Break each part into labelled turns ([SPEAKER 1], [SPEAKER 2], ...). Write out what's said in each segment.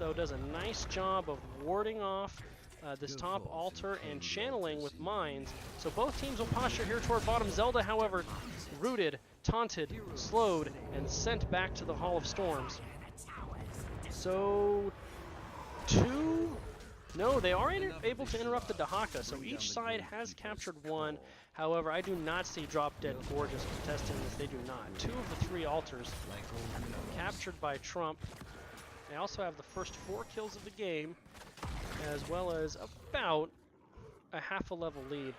[SPEAKER 1] though, does a nice job of warding off this top altar and channeling with mines. So both teams will posture here toward bottom. Zelda, however, rooted, taunted, slowed, and sent back to the Hall of Storms. So no, they are able to interrupt the Dahaka, so each side has captured one. However, I do not see Drop Dead Gorgeous contesting this. They do not. 2 of the 3 altars captured by Trump. They also have the first 4 kills of the game, as well as about a half a level lead.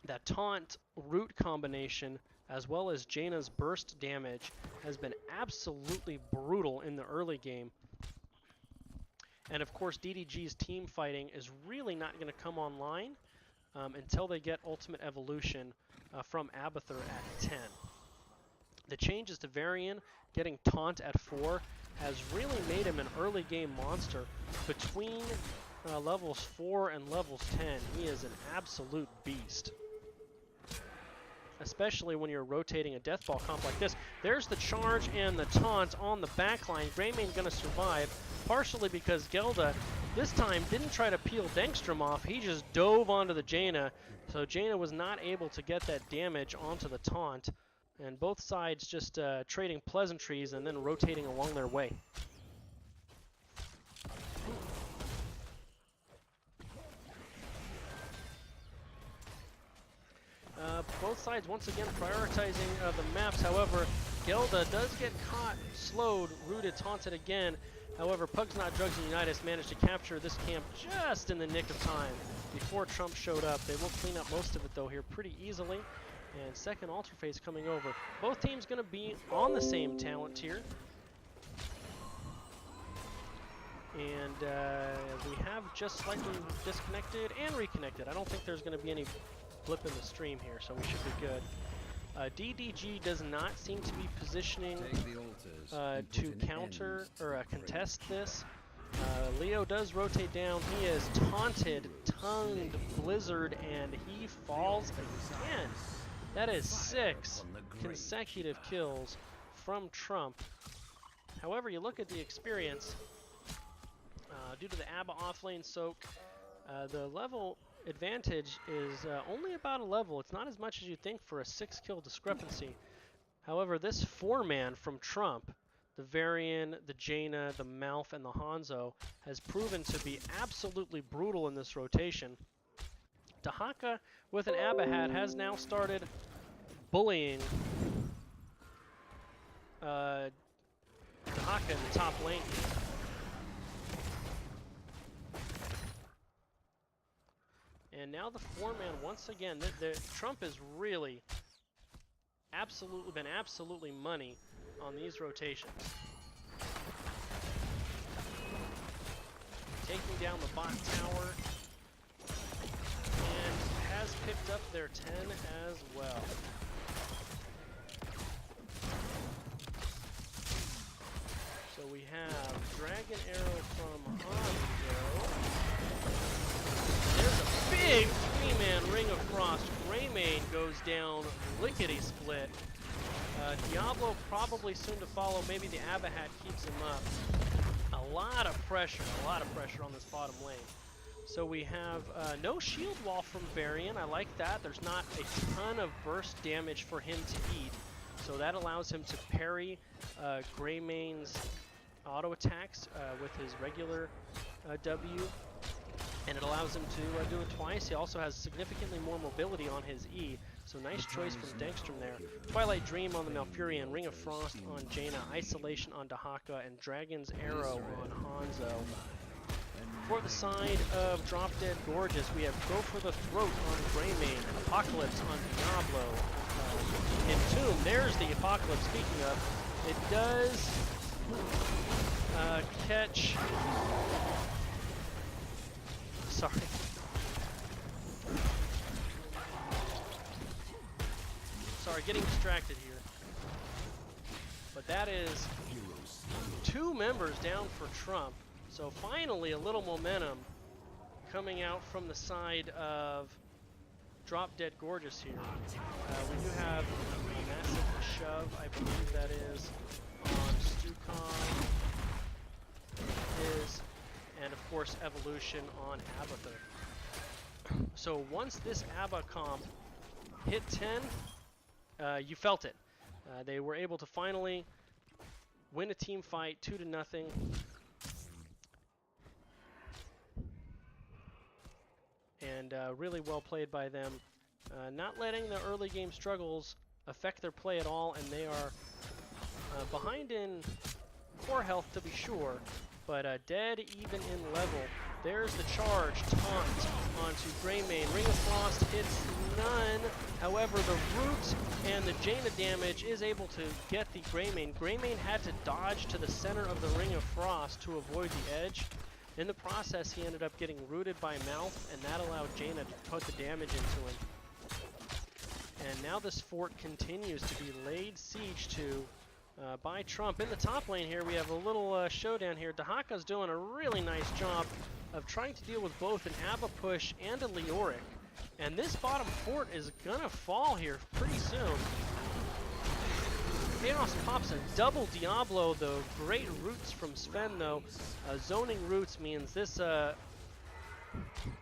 [SPEAKER 1] That taunt root combination, as well as Jaina's burst damage, has been absolutely brutal in the early game. And of course, DDG's team fighting is really not going to come online until they get Ultimate Evolution from Abathur at 10. The changes to Varian getting Taunt at 4 has really made him an early game monster. Between levels 4 and levels 10, he is an absolute beast. Especially when you're rotating a Death Ball comp like this. There's the charge and the taunt on the backline. Greymane gonna survive, partially because Gelda this time didn't try to peel Dankstrom off. He just dove onto the Jaina, so Jaina was not able to get that damage onto the taunt. And both sides just trading pleasantries and then rotating along their way. Both sides once again prioritizing the maps. However, Gelda does get caught, slowed, rooted, taunted again. However, Pugs Not Drugs and Unitas managed to capture this camp just in the nick of time before Trump showed up. They will clean up most of it though here pretty easily. And second altar phase coming over. Both teams going to be on the same talent tier. And we have just slightly disconnected and reconnected. I don't think there's going to be any blip in the stream here, so we should be good. DDG does not seem to be positioning to counter or contest this. Leo does rotate down. He is taunted, tongued, blizzard, and he falls again. That is 6 consecutive kills from Trump. However, you look at the experience, due to the ABBA offlane soak, the level advantage is only about a level. It's not as much as you think for a 6-kill discrepancy. However, this 4-man from Trump, the Varian, the Jaina, the Malf, and the Hanzo, has proven to be absolutely brutal in this rotation. Dahaka with an ABBA hat has now started bullying Dahaka in the top lane. And now the 4-man once again. Trump has really been absolutely money on these rotations. Taking down the bot tower. And has picked up their 10 as well. So we have Dragon Arrow from Hanzo. There's a big 3-man Ring of Frost. Greymane goes down lickety-split. Diablo probably soon to follow. Maybe the ABBA hat keeps him up. A lot of pressure on this bottom lane. So we have no shield wall from Varian. I like that. There's not a ton of burst damage for him to eat. So that allows him to parry Greymane's auto attacks with his regular W. And it allows him to do it twice. He also has significantly more mobility on his E. So nice choice from Dankstrom there. Twilight Dream on the Malfurion, Ring of Frost on Jaina, Isolation on Dahaka, and Dragon's Arrow on Hanzo. For the side of Drop Dead Gorgeous, we have Go for the Throat on Greymane, Apocalypse on Diablo, Entomb. There's the Apocalypse, speaking of. It does catch... Sorry. Sorry, getting distracted here. But that is 2 members down for Trump. So finally a little momentum coming out from the side of Drop Dead Gorgeous here. We do have a massive shove, I believe that is, on Stukov. Force evolution on Abathur. So once this Abba comp hit 10, you felt it. They were able to finally win a team fight 2-0. And really well played by them. Not letting the early game struggles affect their play at all, and they are behind in core health to be sure, but dead even in level. There's the charge, taunt onto Greymane. Ring of Frost hits none. However, the root and the Jaina damage is able to get the Greymane. Greymane had to dodge to the center of the Ring of Frost to avoid the edge. In the process, he ended up getting rooted by Mouth, and that allowed Jaina to put the damage into him. And now this fort continues to be laid siege to by Trump. In the top lane here, we have a little showdown here. Dahaka's doing a really nice job of trying to deal with both an Abba push and a Leoric. And this bottom fort is gonna fall here pretty soon. Chaos pops a double Diablo though. Great roots from Sven though. Zoning roots means this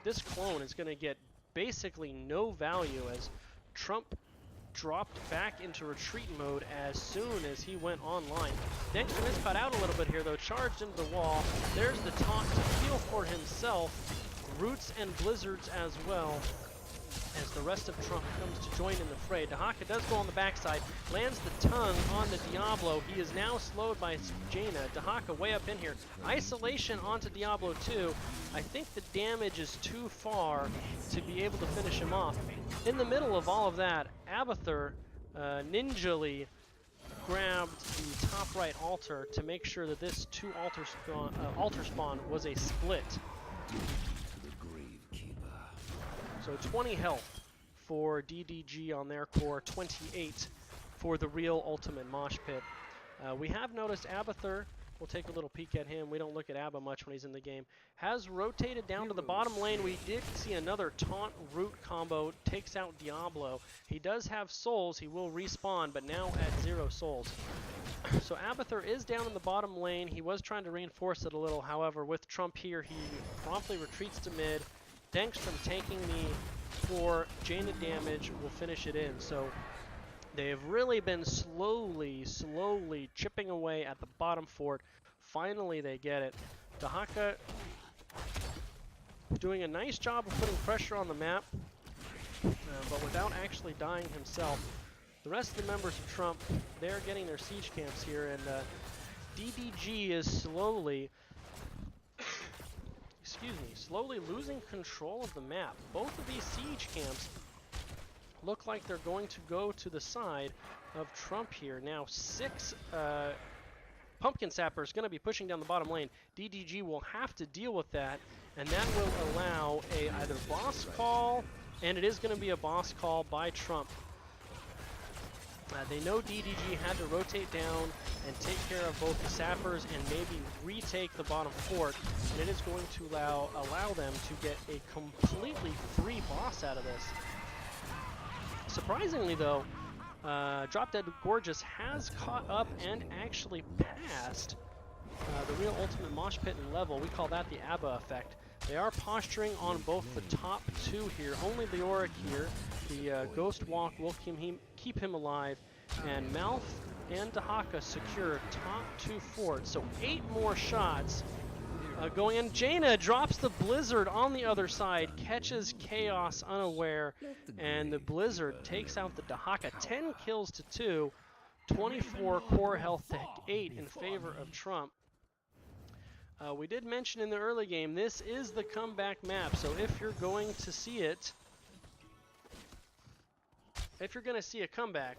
[SPEAKER 1] this clone is gonna get basically no value as Trump dropped back into retreat mode as soon as he went online. Dexter is cut out a little bit here though, charged into the wall. There's the taunt to heal for himself. Roots and blizzards as well as the rest of Trump comes to join in the fray. Dahaka does go on the backside, lands the tongue on the Diablo. He is now slowed by Jaina. Dahaka way up in here. Isolation onto Diablo 2. I think the damage is too far to be able to finish him off. In the middle of all of that, Abathur ninjally grabbed the top right altar to make sure that this two altar spawn was a split. So 20 health for DDG on their core, 28 for the real ultimate mosh pit. We have noticed Abathur, we'll take a little peek at him, we don't look at Abba much when he's in the game, has rotated down to the bottom lane. We did see another taunt root combo, takes out Diablo. He does have souls, he will respawn, but now at 0 souls. So Abathur is down in the bottom lane. He was trying to reinforce it a little, however, with Trump here, he promptly retreats to mid. Thanks from taking the poor Jaina damage will finish it in. So they have really been slowly chipping away at the bottom fort. Finally they get it. Dahaka doing a nice job of putting pressure on the map, but without actually dying himself. The rest of the members of Trump, they're getting their siege camps here, and DDG is slowly losing control of the map. Both of these siege camps look like they're going to go to the side of Trump here. Now 6 Pumpkin Sappers going to be pushing down the bottom lane. DDG will have to deal with that, and that will allow a either boss call, and it is going to be a boss call by Trump. They know DDG had to rotate down and take care of both the sappers and maybe retake the bottom fort, and it is going to allow them to get a completely free boss out of this. Surprisingly though, Drop Dead Gorgeous has caught up and actually passed the real ultimate mosh pit in level. We call that the Abba effect. They are posturing on both the top 2 here. Only Leoric here. The Ghost Walk will keep him alive. And Mouth and Dahaka secure top 2 forts. So 8 more shots going in. Jaina drops the Blizzard on the other side, catches Chaos unaware, and the Blizzard takes out the Dahaka. 10 kills to 2, 24 core health to 8 in favor of Trump. We did mention in the early game, this is the comeback map, so if you're going to see it, if you're going to see a comeback,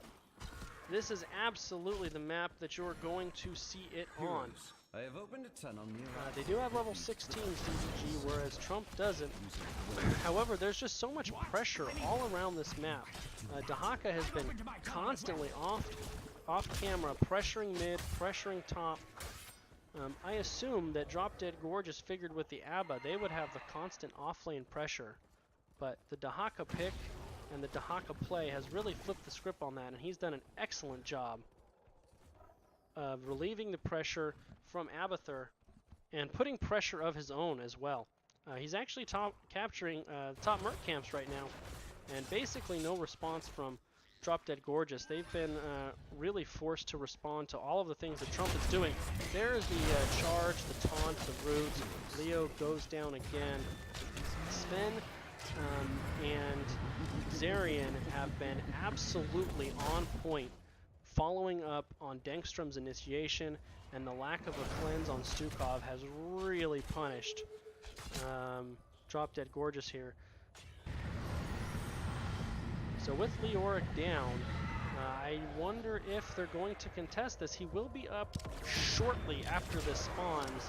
[SPEAKER 1] this is absolutely the map that you're going to see it on.
[SPEAKER 2] I have opened a tunnel near.
[SPEAKER 1] They do have level 16 DDG, whereas Trump doesn't. However, there's just so much pressure all around this map. Dahaka has been constantly off camera, pressuring mid, pressuring top. I assume that Drop Dead Gorgeous figured with the Abba, they would have the constant off-lane pressure. But the Dahaka pick and the Dahaka play has really flipped the script on that, and he's done an excellent job of relieving the pressure from Abathur and putting pressure of his own as well. He's actually capturing top Merc camps right now, and basically no response from Drop Dead Gorgeous. They've been really forced to respond to all of the things that Trump is doing. There's the charge, the taunt, the root. Leo goes down again. Sven and Zarian have been absolutely on point, following up on Denkstrom's initiation, and the lack of a cleanse on Stukov has really punished Drop Dead Gorgeous here. So with Leoric down, I wonder if they're going to contest this. He will be up shortly after this spawns.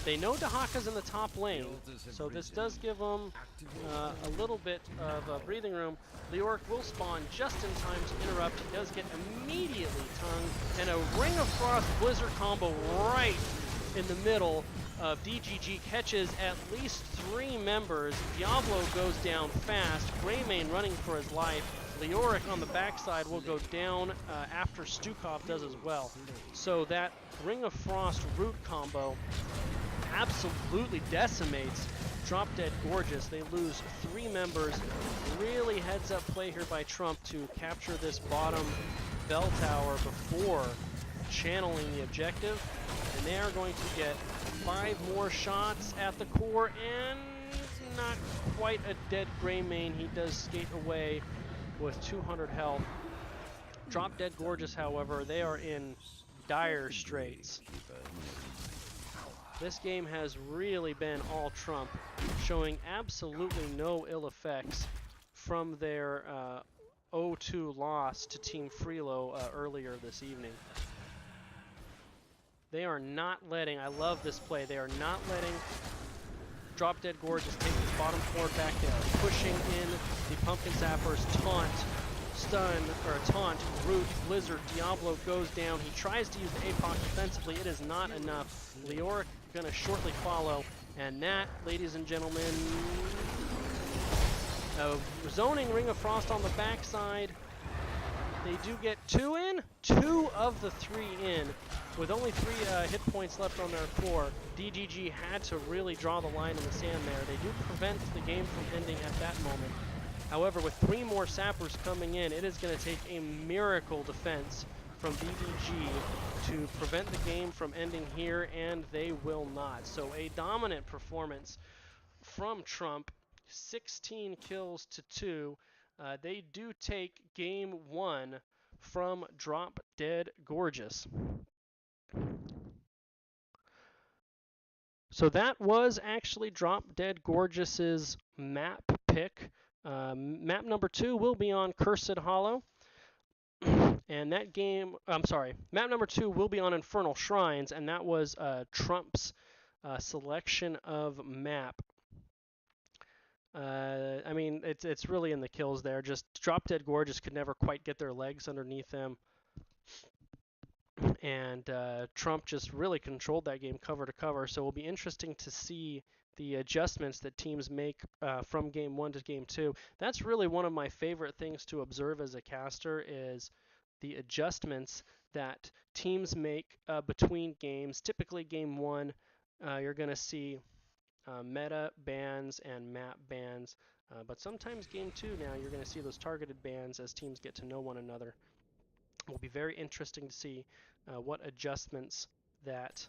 [SPEAKER 1] They know Dahaka's in the top lane, so this does give them a little bit of breathing room. Leoric will spawn just in time to interrupt. He does get immediately tongued, and a Ring of Frost Blizzard combo right in the middle of DGG catches at least 3 members. Diablo goes down fast. Greymane running for his life. Leoric on the backside will go down after Stukov does as well. So that Ring of Frost root combo absolutely decimates Drop Dead Gorgeous. They lose 3 members. Really heads up play here by Trump to capture this bottom bell tower before channeling the objective. And they are going to get 5 more shots at the core, and not quite a dead Greymane. He does skate away with 200 health. Drop Dead Gorgeous, however, they are in dire straits. This game has really been all Trump, showing absolutely no ill effects from their 0-2 loss to Team Freelo earlier this evening. They are not letting, I love this play, they are not letting Drop Dead Gorgeous take this bottom forward back. They are pushing in the Pumpkin Sappers, taunt, stun, or taunt, root, blizzard, Diablo goes down. He tries to use the APOC defensively. It is not enough. Leoric going to shortly follow, and that, ladies and gentlemen, zoning Ring of Frost on the backside. They do get 2 in, 2 of the 3 in. With only 3 hit points left on their core, DGG had to really draw the line in the sand there. They do prevent the game from ending at that moment. However, with 3 more sappers coming in, it is going to take a miracle defense from DDG to prevent the game from ending here, and they will not. So a dominant performance from Trump, 16 kills to 2. They do take game 1 from Drop Dead Gorgeous. So that was actually Drop Dead Gorgeous's map pick. Map number 2 will be on Cursed Hollow. And that game, I'm sorry, map number 2 will be on Infernal Shrines, and that was Trump's selection of map. I mean, it's really in the kills there. Just Drop Dead Gorgeous could never quite get their legs underneath them. And Trump just really controlled that game cover to cover. So it will be interesting to see the adjustments that teams make from game 1 to game 2. That's really one of my favorite things to observe as a caster, is the adjustments that teams make between games. Typically game 1, you're going to see meta bans and map bans, but sometimes game 2 now you're going to see those targeted bans as teams get to know one another. It will be very interesting to see what adjustments that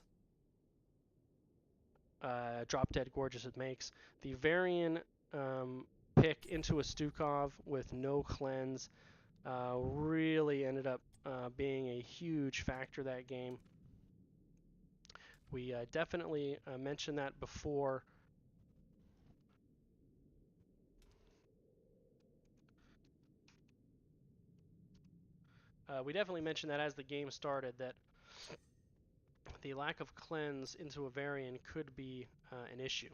[SPEAKER 1] Drop Dead Gorgeous makes. The Varian pick into a Stukov with no cleanse really ended up being a huge factor that game. We definitely mentioned that before. We definitely mentioned that as the game started, that the lack of cleanse into a Varian could be an issue.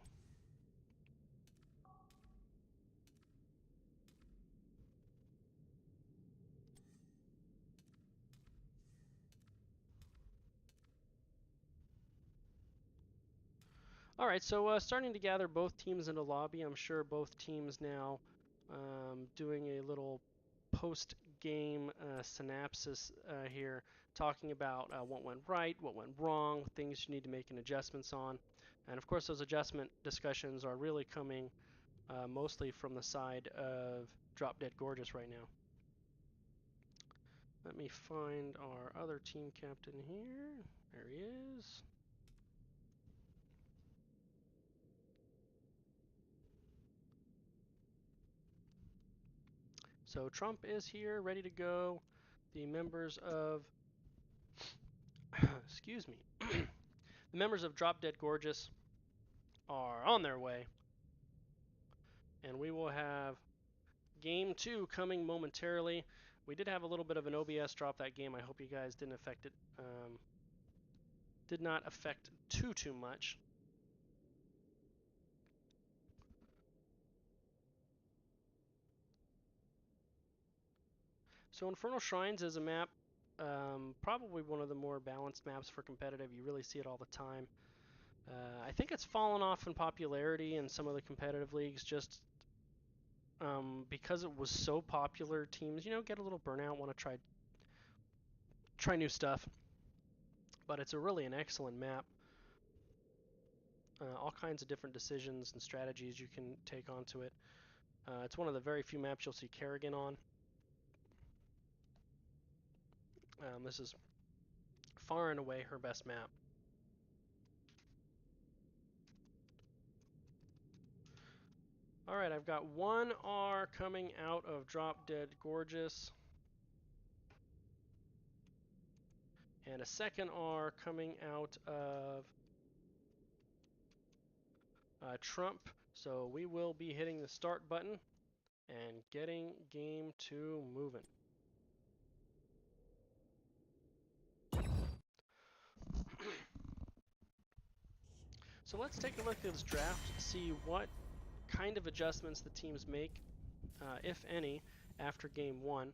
[SPEAKER 1] All right, so starting to gather both teams in a lobby. I'm sure both teams now doing a little post game synopsis here, talking about what went right, what went wrong, things you need to make adjustments on. And of course, those adjustment discussions are really coming mostly from the side of Drop Dead Gorgeous right now. Let me find our other team captain here. There he is. So Trump is here, ready to go. The members of, excuse me, the members of Drop Dead Gorgeous are on their way. And we will have game 2 coming momentarily. We did have a little bit of an OBS drop that game. I hope you guys didn't affect it. Did not affect too much. So Infernal Shrines is a map, probably one of the more balanced maps for competitive. You really see it all the time. I think it's fallen off in popularity in some of the competitive leagues just because it was so popular. Teams, get a little burnout, want to try new stuff. But it's really an excellent map. All kinds of different decisions and strategies you can take onto it. It's one of the very few maps you'll see Kerrigan on. This is far and away her best map. Alright, I've got one R coming out of Drop Dead Gorgeous. And a second R coming out of Trump. So we will be hitting the start button and getting game 2 moving. So let's take a look at this draft, see what kind of adjustments the teams make, if any, after game 1.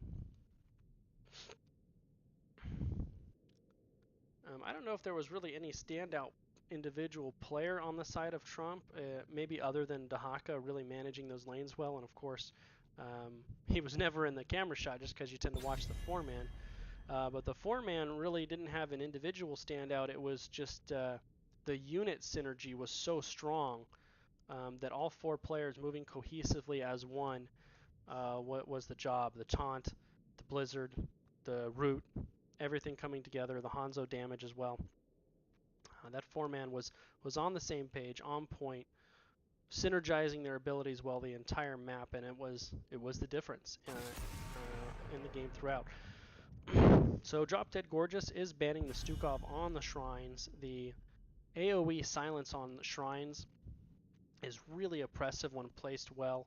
[SPEAKER 1] I don't know if there was really any standout individual player on the side of Trump, maybe other than Dahaka really managing those lanes well, and of course he was never in the camera shot just because you tend to watch the 4-man. But the 4-man really didn't have an individual standout. It was just the unit synergy was so strong that all 4 players moving cohesively as one what was the job. The taunt, the blizzard, the root, everything coming together, the Hanzo damage as well. That 4-man was on the same page, on point, synergizing their abilities well the entire map, and it was the difference in the game throughout. So Drop Dead Gorgeous is banning the Stukov on the shrines. The AoE silence on the shrines is really oppressive when placed well.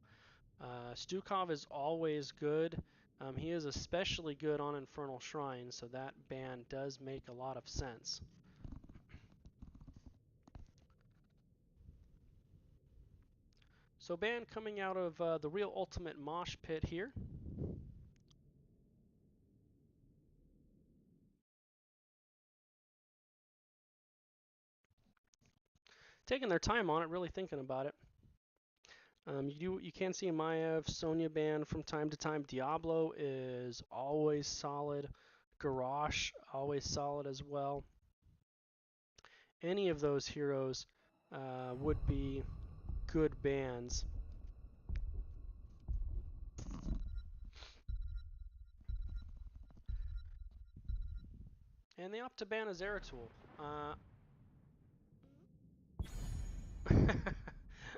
[SPEAKER 1] Stukov is always good. He is especially good on Infernal Shrines, so that ban does make a lot of sense. So ban coming out of the real ultimate mosh pit here. Taking their time on it, really thinking about it. You can see Maiev, Sonya ban from time to time. Diablo is always solid. Garrosh, always solid as well. Any of those heroes would be good bans. And they opt to ban a Zeratul.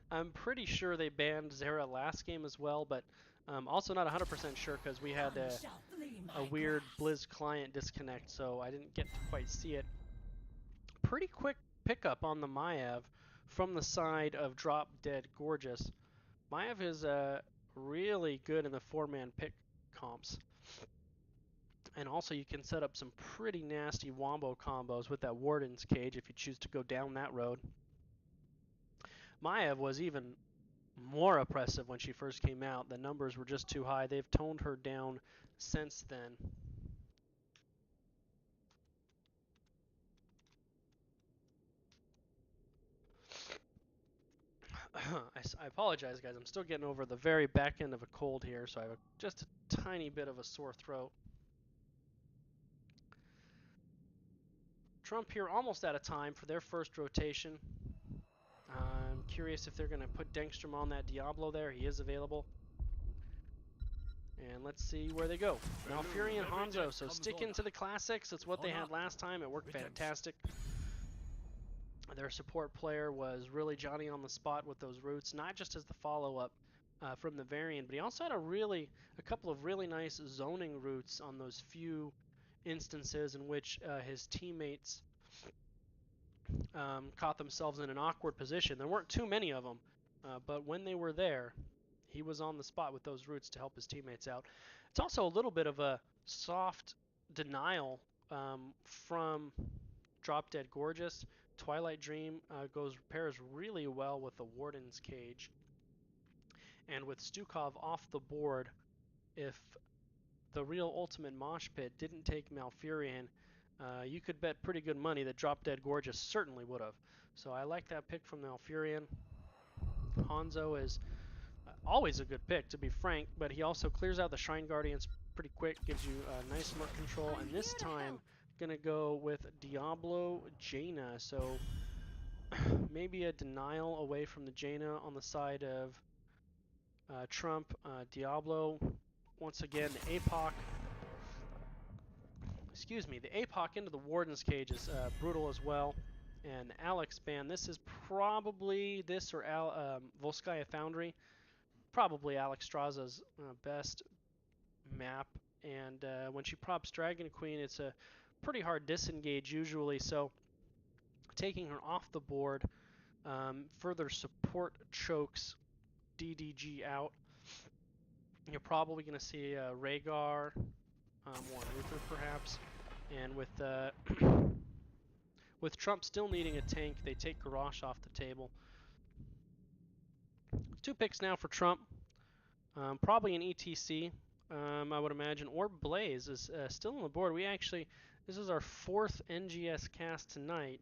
[SPEAKER 1] I'm pretty sure they banned Zera last game as well, but also not 100% sure because we had a weird Blizz client disconnect, so I didn't get to quite see it. Pretty quick pickup on the Maiev from the side of Drop Dead Gorgeous. Maiev is really good in the 4-man pick comps. And also you can set up some pretty nasty wombo combos with that Warden's Cage if you choose to go down that road. Maiev was even more oppressive when she first came out. The numbers were just too high. They've toned her down since then. I apologize, guys. I'm still getting over the very back end of a cold here, so I have just a tiny bit of a sore throat. Trump here almost out of time for their first rotation. I'm curious if they're going to put Dengstrom on that Diablo there. He is available. And let's see where they go. Malfurion, Hanzo. So sticking to the classics. That's what they had last time. It worked fantastic. Their support player was really Johnny on the spot with those roots, not just as the follow-up from the variant, but he also had a couple of really nice zoning roots on those few instances in which his teammates caught themselves in an awkward position. There weren't too many of them, but when they were there, he was on the spot with those roots to help his teammates out. It's also a little bit of a soft denial from Drop Dead Gorgeous. Twilight Dream pairs really well with the Warden's Cage. And with Stukov off the board, if the real Ultimate Mosh Pit didn't take Malfurion, you could bet pretty good money that Drop Dead Gorgeous certainly would have. So I like that pick from Malfurion. Hanzo is always a good pick, to be frank, but he also clears out the Shrine Guardians pretty quick, gives you nice mark control, and this time going to go with Diablo Jaina. So maybe a denial away from the Jaina on the side of Trump. Diablo, once again, the APOC. Excuse me, the APOC into the Warden's Cage is brutal as well. And the Alex ban, this is probably this or Volskaya Foundry. Probably Alex Straza's best map. And when she props Dragon Queen, it's a pretty hard disengage usually. So taking her off the board further support chokes DDG out. You're probably going to see Rhaegar, or Luther perhaps, and with Trump still needing a tank, they take Garrosh off the table. 2 picks now for Trump. Probably an ETC, I would imagine, or Blaze is still on the board. This is our 4th NGS cast tonight.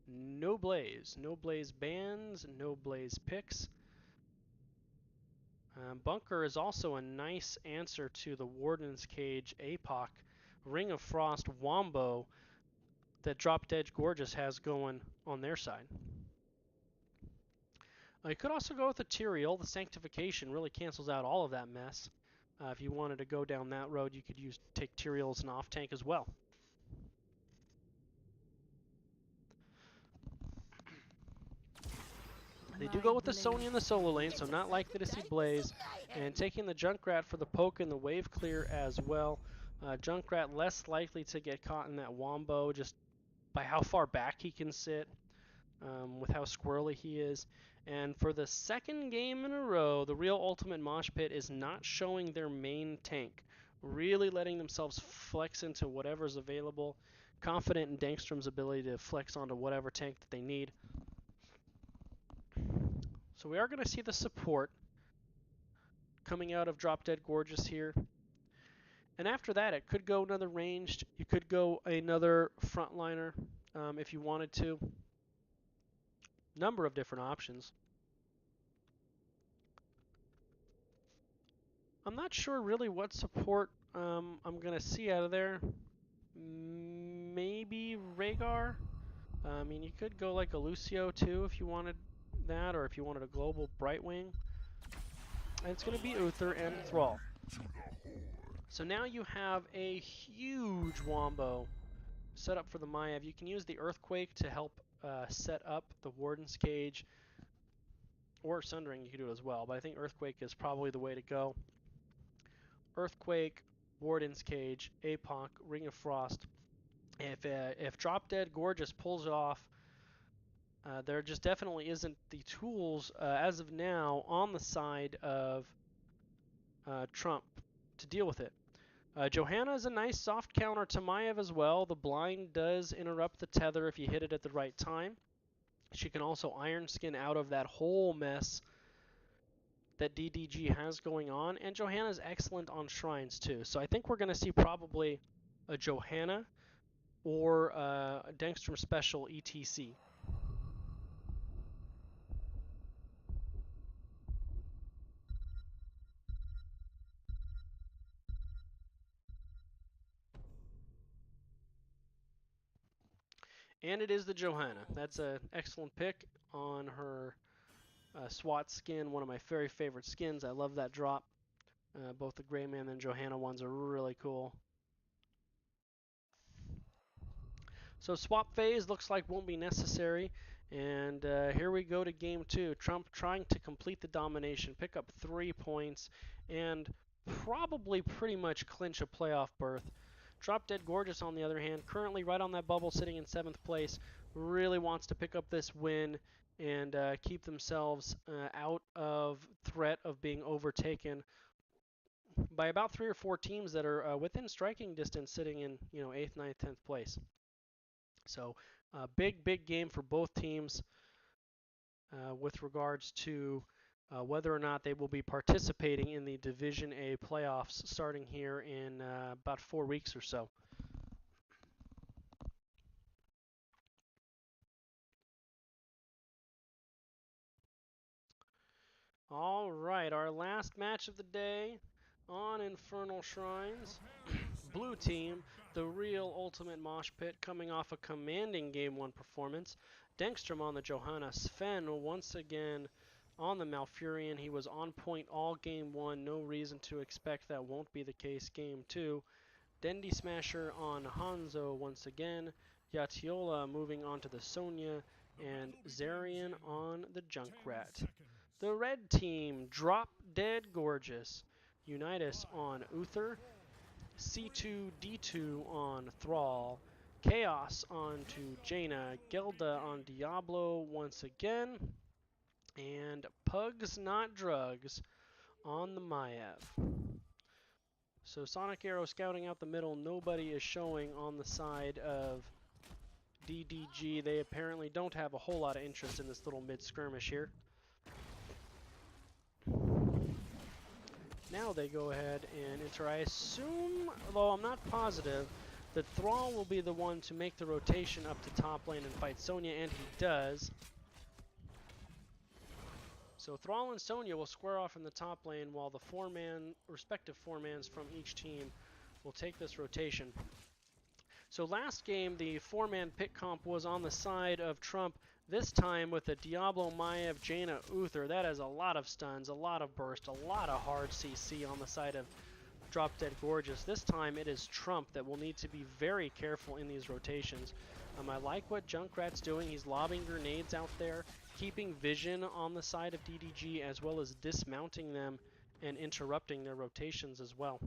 [SPEAKER 1] No Blaze bans, no Blaze picks. Bunker is also a nice answer to the Warden's Cage APOC Ring of Frost Wombo that Drop Dead Gorgeous has going on their side. You could also go with a Tyrael. The Sanctification really cancels out all of that mess. If you wanted to go down that road, you could take Tyrael as an off tank as well. They do go with the Sony in the solo lane, so not likely to see Blaze. And taking the Junkrat for the poke and the wave clear as well. Junkrat less likely to get caught in that Wombo just by how far back he can sit, with how squirrely he is. And for the 2nd game in a row, the real Ultimate Mosh Pit is not showing their main tank. Really letting themselves flex into whatever's available. Confident in Dangstrom's ability to flex onto whatever tank that they need. So we are going to see the support coming out of Drop Dead Gorgeous here. And after that, it could go another ranged. You could go another frontliner if you wanted to. Number of different options. I'm not sure really what support I'm going to see out of there. Maybe Rhaegar. I mean, you could go like a Lucio too if you wanted that, or if you wanted a global Brightwing. And it's going to be Uther and Thrall. So now you have a huge Wombo set up for the Maiev. You can use the Earthquake to help set up the Warden's Cage, or Sundering you can do it as well, but I think Earthquake is probably the way to go. Earthquake, Warden's Cage, APOC, Ring of Frost. If Drop Dead Gorgeous pulls it off, there just definitely isn't the tools as of now on the side of Trump to deal with it. Johanna is a nice soft counter to Maiev as well. The blind does interrupt the tether if you hit it at the right time. She can also Iron Skin out of that whole mess that DDG has going on. And Johanna is excellent on shrines too. So I think we're going to see probably a Johanna or a Dangstrom Special ETC. And it is the Johanna. That's an excellent pick on her SWAT skin, one of my very favorite skins. I love that drop. Both the Gray Man and Johanna ones are really cool. So swap phase looks like won't be necessary. And here we go to game 2. Trump trying to complete the domination, pick up 3 points, and probably pretty much clinch a playoff berth. Drop Dead Gorgeous, on the other hand, currently right on that bubble, sitting in 7th place, really wants to pick up this win and keep themselves out of threat of being overtaken by about 3 or 4 teams that are within striking distance, sitting in 8th, 9th, 10th place. So big game for both teams with regards to whether or not they will be participating in the Division A playoffs starting here in about 4 weeks or so. All right, our last match of the day on Infernal Shrines. Blue team, the real ultimate mosh pit, coming off a commanding Game 1 performance. Dengstrom on the Johanna. Sven once again on the Malfurion. He was on point all Game 1. No reason to expect that won't be the case Game 2. Dendy Smasher on Hanzo once again. Yatiola moving on to the Sonya. And Zarian on the Junkrat. The red team, Drop Dead Gorgeous. Unitas on Uther. C2D2 on Thrall, Chaos on to Jaina, Gelda on Diablo once again, and Pugs Not Drugs on the Maiev. So Sonic Arrow scouting out the middle, nobody is showing on the side of DDG. They apparently don't have a whole lot of interest in this little mid-skirmish here. Now they go ahead and enter. I assume, although I'm not positive, that Thrall will be the one to make the rotation up to top lane and fight Sonya, and he does. So Thrall and Sonya will square off in the top lane while the respective four-mans from each team will take this rotation. So last game, the four-man pit comp was on the side of Trump, this time with a Diablo, Maiev, Jaina, Uther. That has a lot of stuns, a lot of burst, a lot of hard CC on the side of Drop Dead Gorgeous. This time it is Trump that will need to be very careful in these rotations. I like what Junkrat's doing. He's lobbing grenades out there, keeping vision on the side of DDG, as well as dismounting them and interrupting their rotations as well.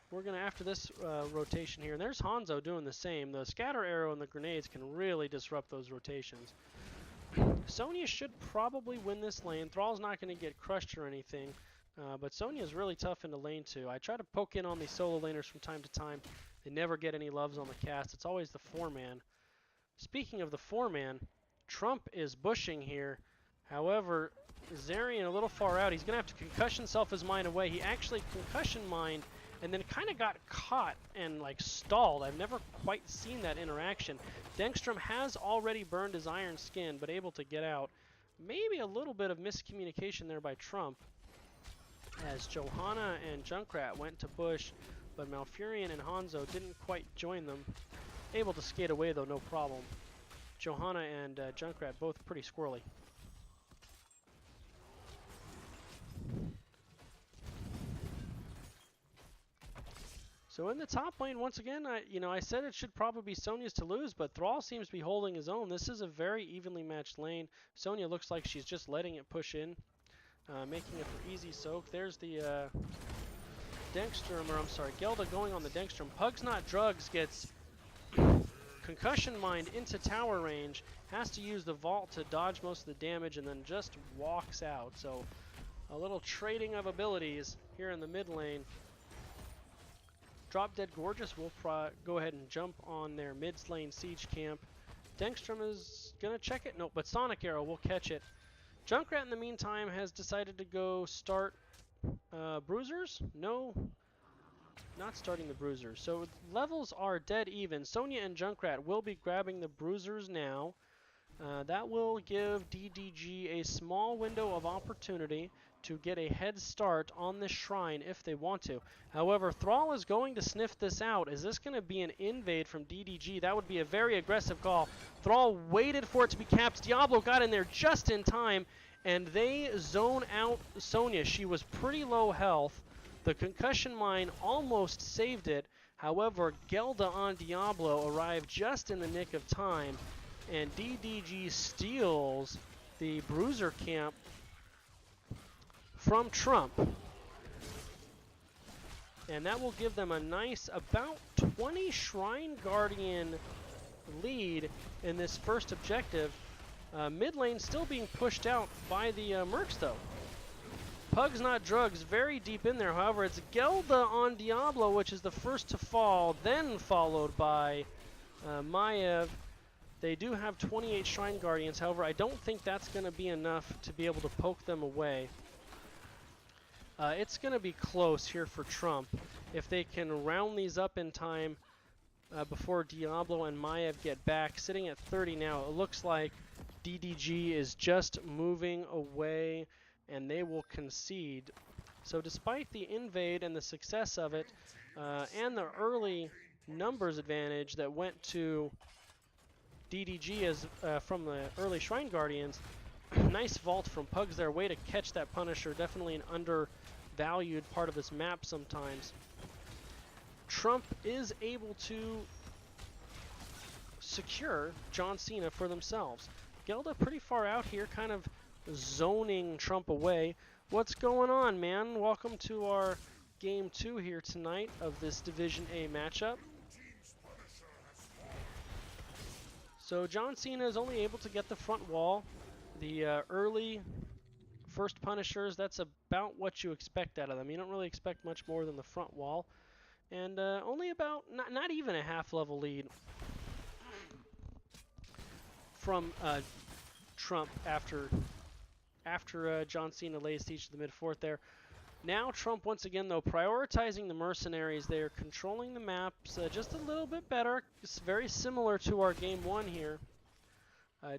[SPEAKER 1] We're going to, after this rotation here, and there's Hanzo doing the same. The scatter arrow and the grenades can really disrupt those rotations. Sonya should probably win this lane. Thrall's not going to get crushed or anything, but Sonya's really tough into lane 2. I try to poke in on these solo laners from time to time. They never get any loves on the cast. It's always the four-man. Speaking of the four-man, Trump is bushing here. However, Zarian a little far out. He's going to have to concussion self his mind away. He actually concussion mined and then kind of got caught and like stalled. I've never quite seen that interaction. Dengstrom has already burned his iron skin, but able to get out. Maybe a little bit of miscommunication there by Trump, as Johanna and Junkrat went to push, but Malfurion and Hanzo didn't quite join them. Able to skate away though, no problem. Johanna and Junkrat both pretty squirrely. So in the top lane, once again, I said it should probably be Sonya's to lose, but Thrall seems to be holding his own. This is a very evenly matched lane. Sonya looks like she's just letting it push in, making it for easy soak. There's the Gelda going on the Dengstrom. Pugs Not Drugs gets concussion mined into tower range, has to use the vault to dodge most of the damage, and then just walks out. So a little trading of abilities here in the mid lane. Drop Dead Gorgeous will go ahead and jump on their mid lane siege camp. Dengstrom is going to check it. Nope, but Sonic Arrow will catch it. Junkrat, in the meantime, has decided to go start Bruisers. No, not starting the Bruisers. So levels are dead even. Sonya and Junkrat will be grabbing the Bruisers now. That will give DDG a small window of opportunity to get a head start on this shrine if they want to. However, Thrall is going to sniff this out. Is this going to be an invade from DDG? That would be a very aggressive call. Thrall waited for it to be capped. Diablo got in there just in time, and they zone out Sonya. She was pretty low health. The concussion mine almost saved it. However, Gelda on Diablo arrived just in the nick of time, and DDG steals the Bruiser camp from Trump. And that will give them a nice about 20 Shrine Guardian lead in this first objective. Mid lane still being pushed out by the Mercs though. Pugs Not Drugs very deep in there. However, it's Gelda on Diablo, which is the first to fall, then followed by Maiev. They do have 28 Shrine Guardians. However, I don't think that's going to be enough to be able to poke them away. It's going to be close here for Trump. If they can round these up in time before Diablo and Maiev get back. Sitting at 30 now, it looks like DDG is just moving away and they will concede. So despite the invade and the success of it and the early numbers advantage that went to DDG as from the early Shrine Guardians, nice vault from Pugs there. Way to catch that Punisher. Definitely an undervalued part of this map sometimes. Trump is able to secure John Cena for themselves. Gelda pretty far out here, kind of zoning Trump away. What's going on, man? Welcome to our Game 2 here tonight of this Division A matchup. So John Cena is only able to get the front wall. The early first Punishers, that's about what you expect out of them. You don't really expect much more than the front wall. And only about, not even a half level lead from Trump after John Cena lays siege to the mid-fourth there. Now Trump once again though prioritizing the mercenaries. They are controlling the maps just a little bit better. It's very similar to our game 1 here.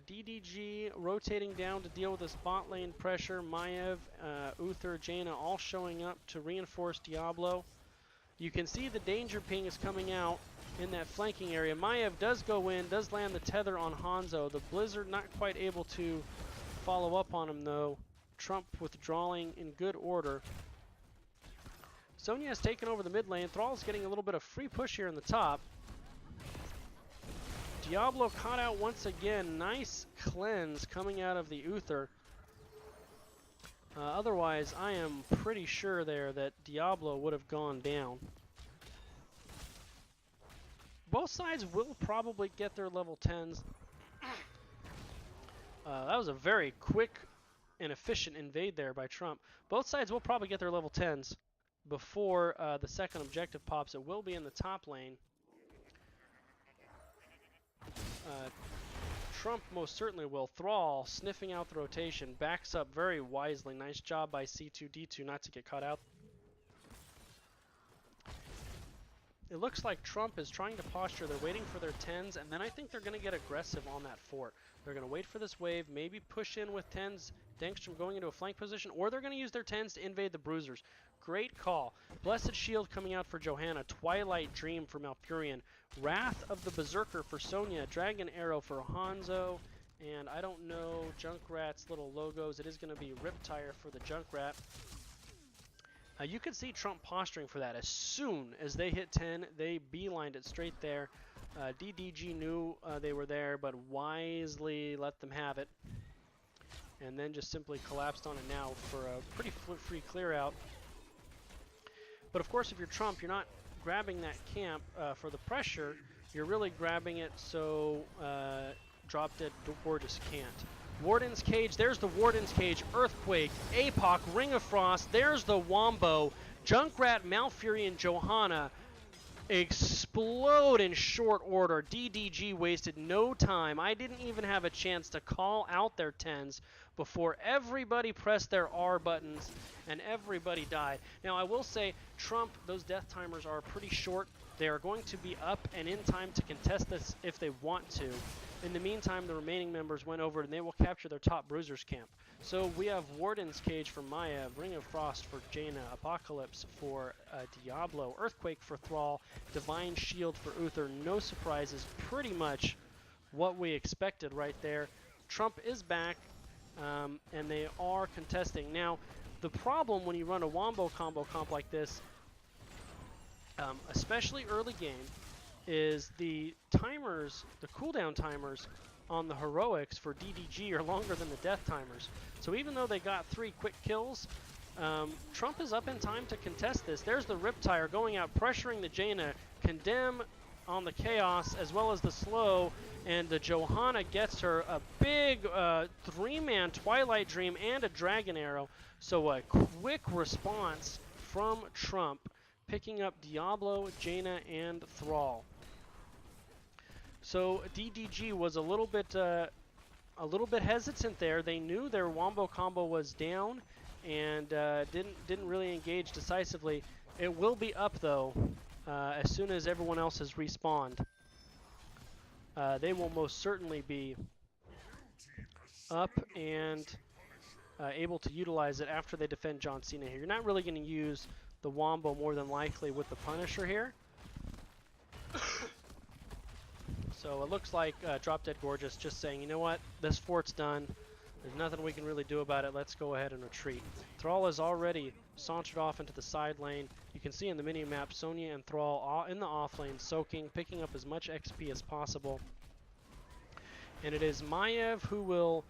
[SPEAKER 1] DDG rotating down to deal with this bot lane pressure. Maiev, Uther, Jaina all showing up to reinforce Diablo. You can see the danger ping is coming out in that flanking area. Maiev does go in, does land the tether on Hanzo. The Blizzard not quite able to follow up on him though. Trump withdrawing in good order. Sonya has taken over the mid lane. Thrall's getting a little bit of free push here in the top. Diablo caught out once again. Nice cleanse coming out of the Uther. Otherwise, I am pretty sure there that Diablo would have gone down. Both sides will probably get their level 10s. That was a very quick and efficient invade there by Trump. Both sides will probably get their level 10s before the second objective pops. It will be in the top lane. Trump most certainly will. Thrall sniffing out the rotation, backs up very wisely. Nice job by C2D2 not to get caught out. It looks like Trump is trying to posture. They're waiting for their 10s, and then I think they're going to get aggressive on that fort. They're going to wait for this wave, maybe push in with 10s, Dankstrom going into a flank position, or they're going to use their 10s to invade the Bruisers. Great call. Blessed Shield coming out for Johanna. Twilight Dream for Malfurion. Wrath of the Berserker for Sonya. Dragon Arrow for Hanzo. And I don't know Junkrat's little logos. It is going to be Riptire for the Junkrat. You can see Trump posturing for that. As soon as they hit 10, they beelined it straight there. DDG knew they were there, but wisely let them have it. And then just simply collapsed on it now for a pretty free clear out. But of course, if you're Trump, you're not grabbing that camp for the pressure. You're really grabbing it so Drop Dead Gorgeous can't. Warden's Cage, there's the Warden's Cage, Earthquake, APOC, Ring of Frost, there's the Wombo, Junkrat, Malfurion, Johanna explode in short order. DDG wasted no time. I didn't even have a chance to call out their 10s before everybody pressed their R buttons and everybody died. Now I will say, Trump, those death timers are pretty short. They are going to be up and in time to contest this if they want to. In the meantime, the remaining members went over and they will capture their top bruisers camp. So we have Warden's Cage for Maya, Ring of Frost for Jaina, Apocalypse for Diablo, Earthquake for Thrall, Divine Shield for Uther. No surprises, pretty much what we expected right there. Trump is back, and they are contesting. Now, the problem when you run a Wombo combo comp like this, especially early game, is the timers, the cooldown timers on the heroics for DDG are longer than the death timers. So even though they got 3 quick kills, Trump is up in time to contest this. There's the Riptire going out, pressuring the Jaina, Condemn on the Chaos, as well as the Slow, and the Johanna gets her a big 3-man Twilight Dream and a Dragon Arrow. So a quick response from Trump, picking up Diablo, Jaina, and Thrall. So DDG was a little bit hesitant there. They knew their Wombo combo was down, and didn't really engage decisively. It will be up though as soon as everyone else has respawned. They will most certainly be up and able to utilize it after they defend John Cena here. You're not really going to use the Wombo more than likely with the Punisher here. So it looks like Drop Dead Gorgeous just saying, you know what, this fort's done. There's nothing we can really do about it. Let's go ahead and retreat. Thrall is already sauntered off into the side lane. You can see in the mini-map Sonya and Thrall in the off lane, soaking, picking up as much XP as possible. And it is Maiev who will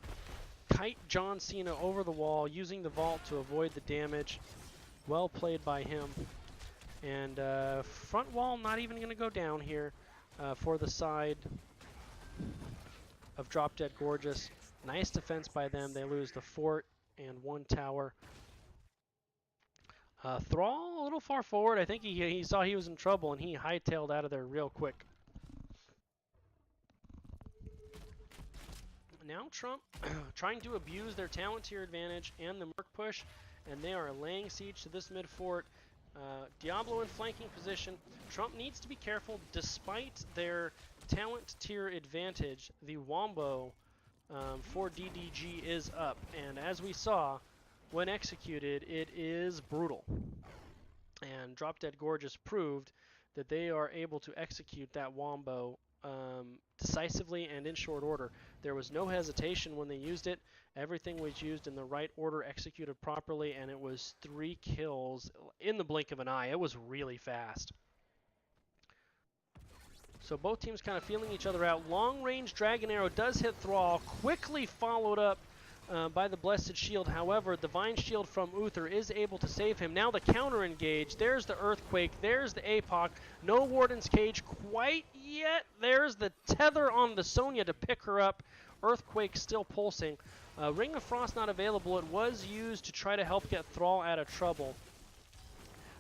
[SPEAKER 1] kite John Cena over the wall, using the vault to avoid the damage. Well played by him. And front wall not even going to go down here for the side of Drop Dead Gorgeous. Nice defense by them. They lose the fort and 1 tower. Thrall a little far forward. I think he saw he was in trouble and he hightailed out of there real quick. Now Trump trying to abuse their talent tier advantage and the Merc push, and they are laying siege to this mid fort. Diablo in flanking position. Trump needs to be careful. Despite their talent tier advantage, the Wombo for DDG is up, and as we saw, when executed, it is brutal. And Drop Dead Gorgeous proved that they are able to execute that Wombo decisively and in short order. There was no hesitation when they used it. Everything was used in the right order, executed properly, and it was 3 kills in the blink of an eye. It was really fast. So both teams kind of feeling each other out. Long-range Dragon Arrow does hit Thrall, quickly followed up by the Blessed Shield. However, Divine Shield from Uther is able to save him. Now the counter engage. There's the Earthquake. There's the APOC. No Warden's Cage quite yet. There's the tether on the Sonya to pick her up. Earthquake still pulsing. Ring of Frost not available. It was used to try to help get Thrall out of trouble.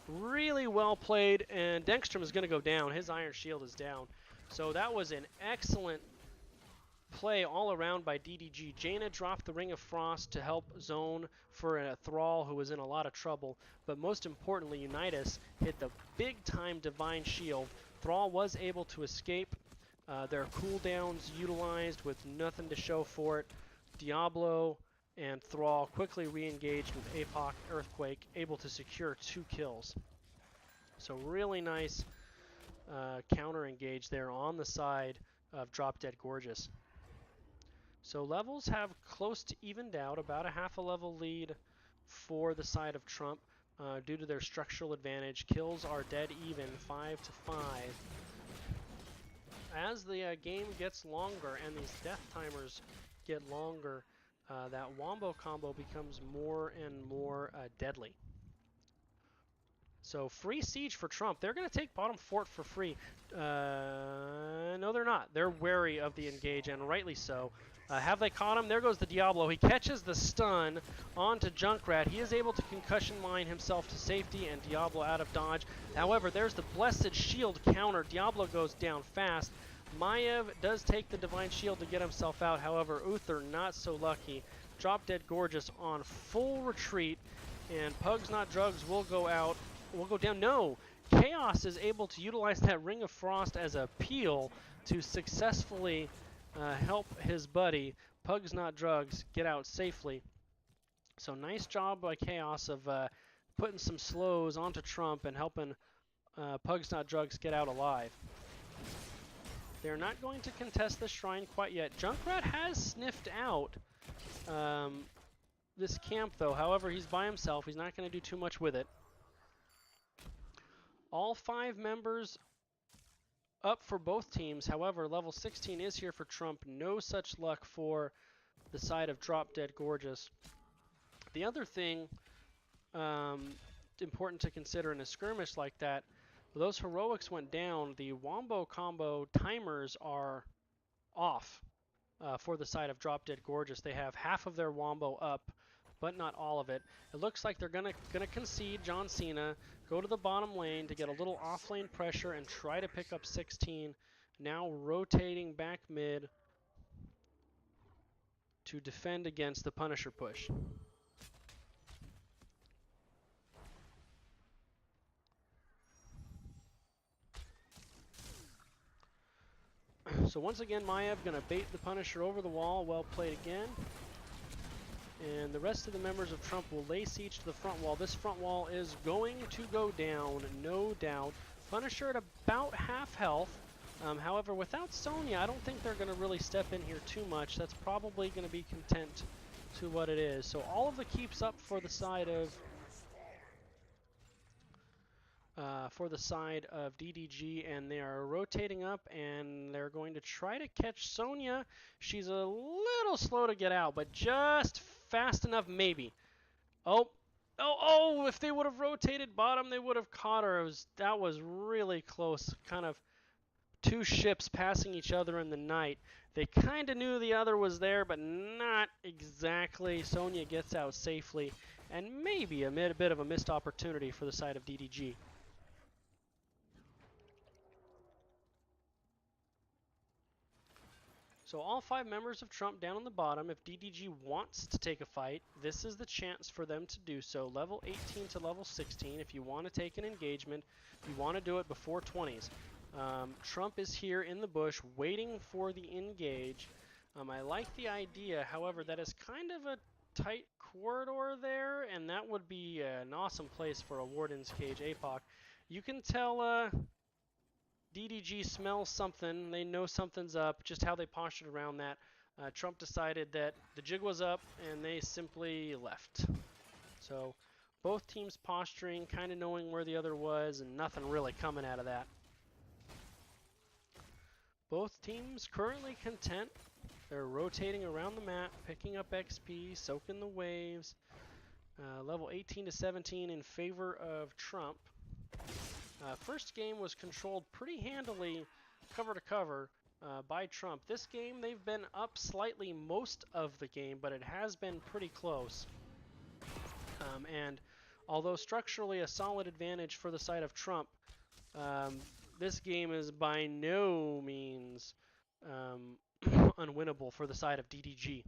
[SPEAKER 1] Really well played, and Dengstrom is going to go down. His Iron Shield is down. So that was an excellent play all around by DDG. Jaina dropped the Ring of Frost to help zone for a Thrall who was in a lot of trouble. But most importantly, Unitas hit the big-time Divine Shield. Thrall was able to escape. Their cooldowns utilized with nothing to show for it. Diablo and Thrall quickly re-engaged with APOC Earthquake, able to secure 2 kills. So really nice counter engage there on the side of Drop Dead Gorgeous. So levels have close to evened out, about a half a level lead for the side of Trump due to their structural advantage. Kills are dead even, 5-5. As the game gets longer and these death timers get longer, that Wombo combo becomes more and more deadly. So free siege for Trump. They're going to take bottom fort for free. No, they're not. They're wary of the engage, and rightly so. Have they caught him? There goes the Diablo. He catches the stun onto Junkrat. He is able to concussion mine himself to safety, and Diablo out of dodge. However, there's the Blessed Shield counter. Diablo goes down fast. Maiev does take the Divine Shield to get himself out. However, Uther not so lucky. Drop Dead Gorgeous on full retreat, and Pugs Not Drugs will go out. Will go down. No! Chaos is able to utilize that Ring of Frost as a peel to successfully help his buddy, Pugs Not Drugs, get out safely. So nice job by Chaos of putting some slows onto Trump and helping Pugs Not Drugs get out alive. They're not going to contest the shrine quite yet. Junkrat has sniffed out this camp, though. However, he's by himself. He's not going to do too much with it. All 5 members up for both teams. However, level 16 is here for Trump. No such luck for the side of Drop Dead Gorgeous. The other thing important to consider in a skirmish like that, those heroics went down, the Wombo combo timers are off for the side of Drop Dead Gorgeous. They have half of their Wombo up, but not all of it. It looks like they're gonna concede John Cena, go to the bottom lane to get a little off-lane pressure and try to pick up 16. Now rotating back mid to defend against the Punisher push. So once again, Maev going to bait the Punisher over the wall. Well played again. And the rest of the members of Trump will lay siege to the front wall. This front wall is going to go down, no doubt. Punisher at about half health. However, without Sonya, I don't think they're going to really step in here too much. That's probably going to be content to what it is. So all of the keeps up for the side of DDG, and they are rotating up, and they're going to try to catch Sonya. She's a little slow to get out, but just fast enough, maybe. Oh, if they would have rotated bottom, they would have caught her. That was really close, kind of 2 ships passing each other in the night. They kind of knew the other was there, but not exactly. Sonya gets out safely, and maybe a bit of a missed opportunity for the side of DDG. So all 5 members of Trump down on the bottom. If DDG wants to take a fight, this is the chance for them to do so. Level 18 to level 16. If you want to take an engagement, you want to do it before 20s. Trump is here in the bush waiting for the engage. I like the idea, however, that is kind of a tight corridor there, and that would be an awesome place for a Warden's Cage APOC. You can tell DDG smells something. They know something's up, just how they postured around that. Trump decided that the jig was up, and they simply left. So both teams posturing, kind of knowing where the other was, and nothing really coming out of that. Both teams currently content. They're rotating around the map, picking up XP, soaking the waves. Level 18 to 17 in favor of Trump. First game was controlled pretty handily, cover to cover, by Trump. This game, they've been up slightly most of the game, but it has been pretty close. And although structurally a solid advantage for the side of Trump, this game is by no means unwinnable for the side of DDG.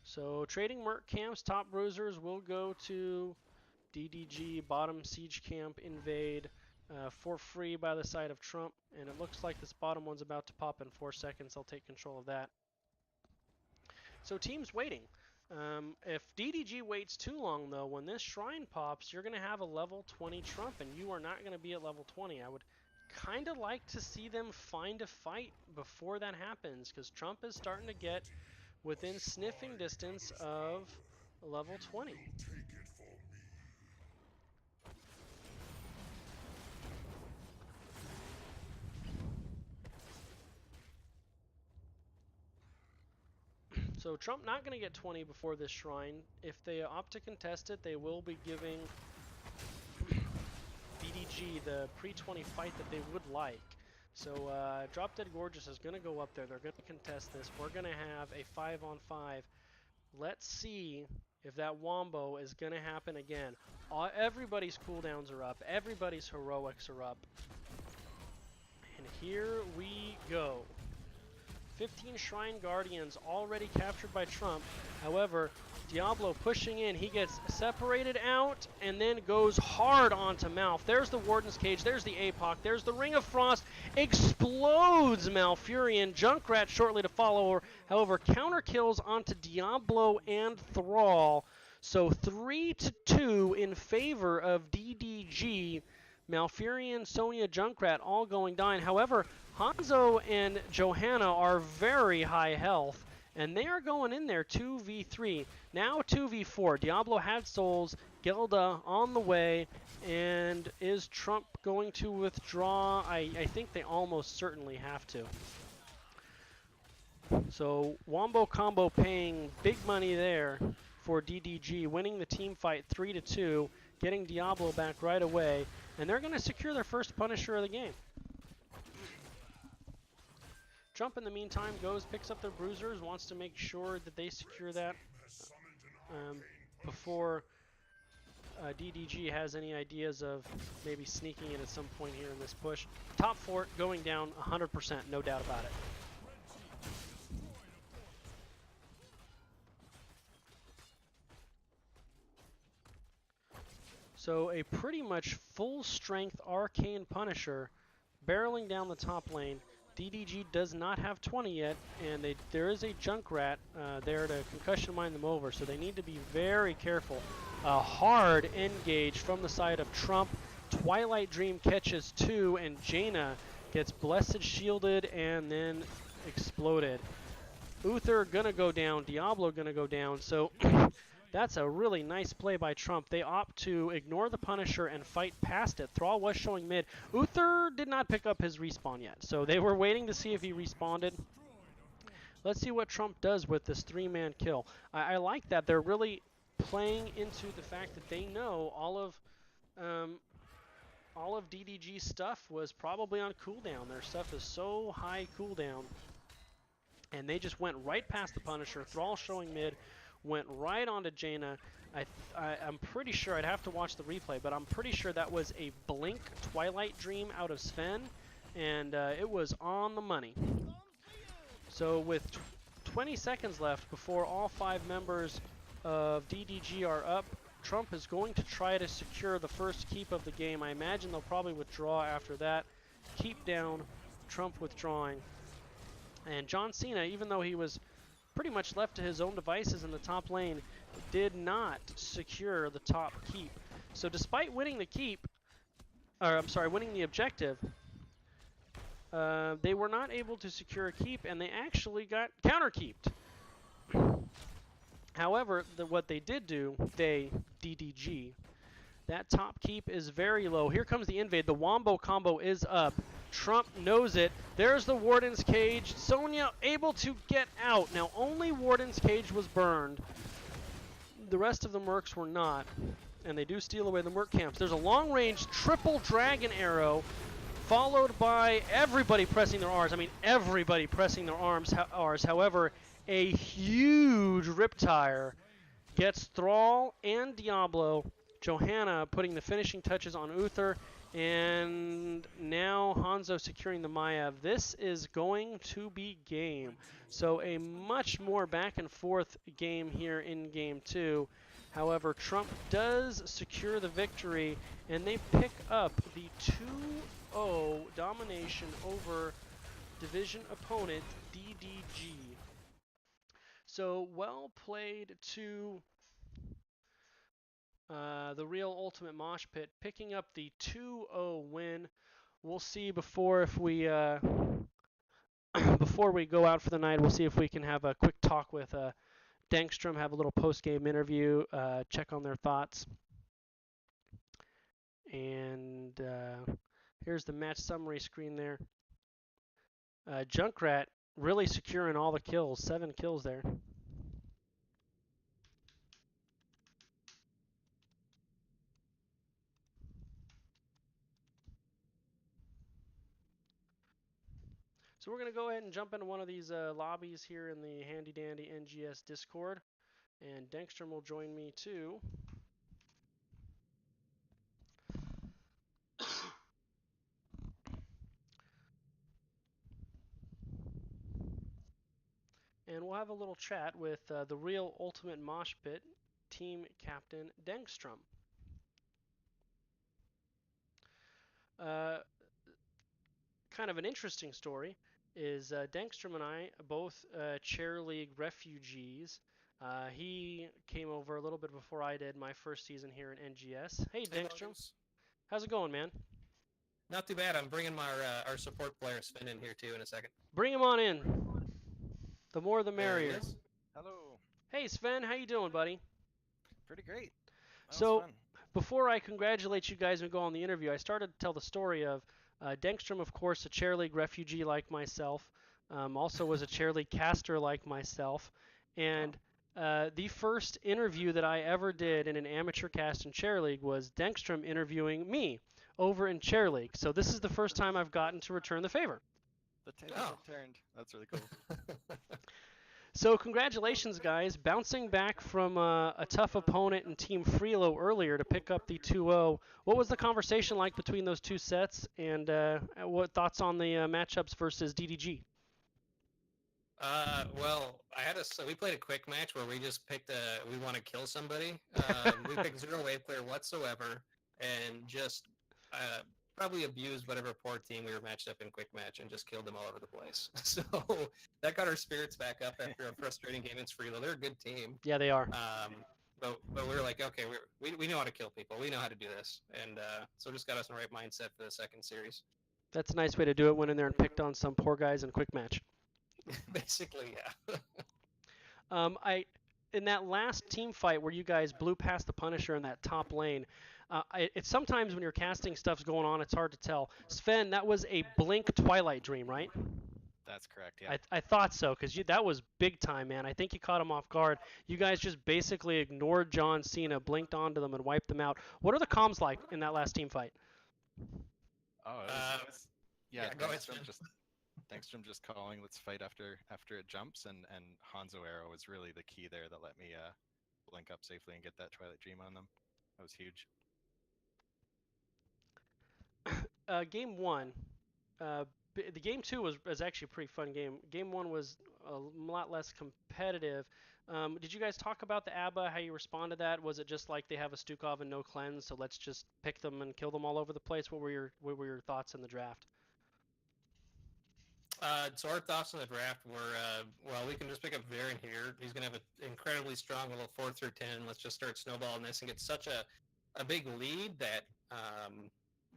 [SPEAKER 1] So trading Merc camps, top bruisers will go to DDG, bottom siege camp, invade for free by the side of Trump. And it looks like this bottom one's about to pop in 4 seconds. I'll take control of that. So teams waiting. If DDG waits too long, though, when this shrine pops, you're going to have a level 20 Trump, and you are not going to be at level 20. I would kind of like to see them find a fight before that happens, because Trump is starting to get within sniffing distance of level 20. So Trump not going to get 20 before this shrine. If they opt to contest it, they will be giving DDG the pre-20 fight that they would like. So Drop Dead Gorgeous is going to go up there. They're going to contest this. We're going to have a 5-on-5. Let's see if that Wombo is going to happen again. Everybody's cooldowns are up. Everybody's heroics are up. And here we go. 15 Shrine Guardians already captured by Trump. However, Diablo pushing in, he gets separated out and then goes hard onto Malf. There's the Warden's Cage, there's the APOC, there's the Ring of Frost, explodes Malfurion, Junkrat shortly to follow, however, counter kills onto Diablo and Thrall. So 3-2 in favor of DDG. Malfurion, Sonya, Junkrat all going down. However, Hanzo and Johanna are very high health, and they are going in there 2v3. Now 2v4. Diablo had souls, Gelda on the way, and is Trump going to withdraw? I think they almost certainly have to. So Wombo Combo paying big money there for DDG, winning the team fight 3-2, getting Diablo back right away, and they're going to secure their first Punisher of the game. Trump, in the meantime, goes, picks up their Bruisers, wants to make sure that they secure that before DDG has any ideas of maybe sneaking in at some point here in this push. Top fort going down 100%, no doubt about it. So a pretty much full-strength Arcane Punisher barreling down the top lane. DDG does not have 20 yet, and there is a Junkrat there to concussion mine them over, so they need to be very careful. A hard engage from the side of Trump. Twilight Dream catches 2, and Jaina gets Blessed Shielded and then exploded. Uther gonna go down, Diablo gonna go down, so that's a really nice play by Trump. They opt to ignore the Punisher and fight past it. Thrall was showing mid. Uther did not pick up his respawn yet, so they were waiting to see if he respawned. Let's see what Trump does with this 3-man kill. I like that. They're really playing into the fact that they know all of DDG's stuff was probably on cooldown. Their stuff is so high cooldown. And they just went right past the Punisher. Thrall showing mid. Went right onto Jaina. I'm pretty sure, I'd have to watch the replay, but I'm pretty sure that was a blink Twilight Dream out of Sven, and it was on the money. So with 20 seconds left before all 5 members of DDG are up, Trump is going to try to secure the first keep of the game. I imagine they'll probably withdraw after that. Keep down, Trump withdrawing. And John Cena, even though he was pretty much left to his own devices in the top lane, did not secure the top keep. So despite winning the keep, winning the objective, they were not able to secure a keep, and they actually got counter-keeped. However, what they did do, DDG, that top keep is very low. Here comes the invade. The Wombo combo is up. Trump knows it. There's the Warden's Cage. Sonya able to get out. Now, only Warden's Cage was burned. The rest of the Mercs were not. And they do steal away the Merc camps. There's a long-range triple Dragon Arrow, followed by everybody pressing their Rs. I mean, everybody pressing their Rs. However, a huge Riptire gets Thrall and Diablo. Johanna putting the finishing touches on Uther. And now Hanzo securing the Maiev. This is going to be game. So a much more back and forth game here in game 2. However, Trump does secure the victory, and they pick up the 2-0 domination over division opponent DDG. So well played to the real Ultimate Mosh Pit, picking up the 2-0 win. We'll see before before we go out for the night, we'll see if we can have a quick talk with Dankstrom, have a little post-game interview, check on their thoughts. And here's the match summary screen there. Junkrat really securing all the kills, 7 kills there. So we're going to go ahead and jump into one of these lobbies here in the handy-dandy NGS Discord. And Dankstrom will join me too. and we'll have a little chat with the real Ultimate Mosh Pit team captain Dengstrom. Uh, Kind of an interesting story is Dengstrom and I both chair league refugees. He came over a little bit before I did my first season here in NGS. Hey,
[SPEAKER 3] Hey,
[SPEAKER 1] Dengstrom,
[SPEAKER 3] Loggins.
[SPEAKER 1] how's it going, man?
[SPEAKER 3] Not too bad. I'm bringing our support player Sven in here too in a second.
[SPEAKER 1] Bring him on in. The more the
[SPEAKER 3] There he
[SPEAKER 1] merrier.
[SPEAKER 3] is.
[SPEAKER 4] Hello.
[SPEAKER 1] Hey, Sven, how you doing, buddy?
[SPEAKER 4] Pretty great. That was
[SPEAKER 1] So,
[SPEAKER 4] fun.
[SPEAKER 1] before I congratulate you guys and go on the interview, I started to tell the story of Dengstrom, of course, a chair league refugee like myself, also was a chair league caster like myself, and the first interview that I ever did in an amateur cast in chair league was Dengstrom interviewing me over in chair league. So this is the first time I've gotten to return the favor.
[SPEAKER 4] The tables
[SPEAKER 3] Oh.
[SPEAKER 4] have turned. That's really cool.
[SPEAKER 1] So congratulations, guys. Bouncing back from a tough opponent in Team Freelo earlier to pick up the 2-0. What was the conversation like between those two sets, and what thoughts on the matchups versus DDG?
[SPEAKER 3] Well, so we played a quick match where we just picked we want to kill somebody. We picked zero wave clear whatsoever, and just probably abused whatever poor team we were matched up in quick match and just killed them all over the place. So that got our spirits back up after a frustrating game in Freelo. They're a good team.
[SPEAKER 1] Yeah, they are.
[SPEAKER 3] But we were like, okay, we know how to kill people. We know how to do this, and so just got us in the right mindset for the second series.
[SPEAKER 1] That's a nice way to do it. Went in there and picked on some poor guys in quick match.
[SPEAKER 3] Basically, yeah.
[SPEAKER 1] In that last team fight where you guys blew past the Punisher in that top lane, it's sometimes when you're casting stuff's going on, it's hard to tell. Sven, that was a Blink Twilight Dream, right?
[SPEAKER 4] That's correct. Yeah.
[SPEAKER 1] I thought so, because that was big time, man. I think you caught him off guard. You guys just basically ignored John Cena, blinked onto them, and wiped them out. What are the comms like in that last team fight?
[SPEAKER 4] Oh, yeah.
[SPEAKER 3] Go ahead,
[SPEAKER 4] Dengstrom
[SPEAKER 3] Sven.
[SPEAKER 4] just calling, let's fight after it jumps, and Hanzo Arrow was really the key there that let me blink up safely and get that Twilight Dream on them. That was huge.
[SPEAKER 1] Game one. The game two was actually a pretty fun game. Game one was a lot less competitive. Did you guys talk about the ABBA, how you respond to that? Was it just like they have a Stukov and no cleanse, so let's just pick them and kill them all over the place? What were your thoughts in the draft?
[SPEAKER 3] So our thoughts on the draft were, well, we can just pick up Varian here. He's going to have an incredibly strong little 4 through 10. Let's just start snowballing this and get such a big lead that